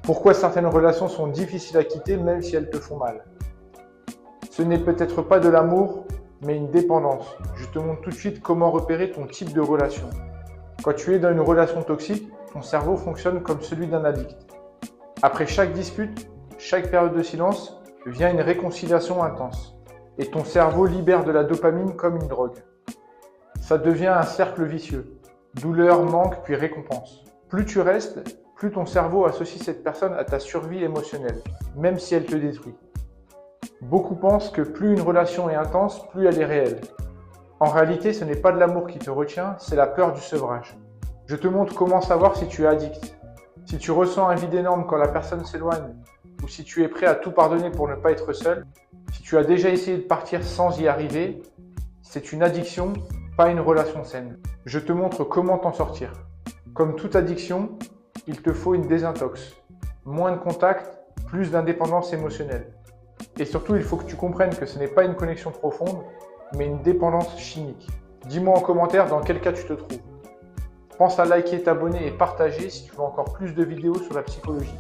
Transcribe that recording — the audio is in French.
Pourquoi certaines relations sont difficiles à quitter même si elles te font mal. Ce n'est peut-être pas de l'amour, mais une dépendance. Je te montre tout de suite comment repérer ton type de relation. Quand tu es dans une relation toxique, ton cerveau fonctionne comme celui d'un addict. Après chaque dispute, chaque période de silence, vient une réconciliation intense. Et ton cerveau libère de la dopamine comme une drogue. Ça devient un cercle vicieux. Douleur, manque, puis récompense. Plus tu restes, plus ton cerveau associe cette personne à ta survie émotionnelle, même si elle te détruit. Beaucoup pensent que plus une relation est intense, plus elle est réelle. En réalité, ce n'est pas de l'amour qui te retient, c'est la peur du sevrage. Je te montre comment savoir si tu es addict. Si tu ressens un vide énorme quand la personne s'éloigne, ou si tu es prêt à tout pardonner pour ne pas être seul, si tu as déjà essayé de partir sans y arriver, c'est une addiction, pas une relation saine. Je te montre comment t'en sortir. Comme toute addiction, il te faut une désintox. Moins de contact, plus d'indépendance émotionnelle. Et surtout, il faut que tu comprennes que ce n'est pas une connexion profonde, mais une dépendance chimique. Dis-moi en commentaire dans quel cas tu te trouves. Pense à liker, t'abonner et partager si tu veux encore plus de vidéos sur la psychologie.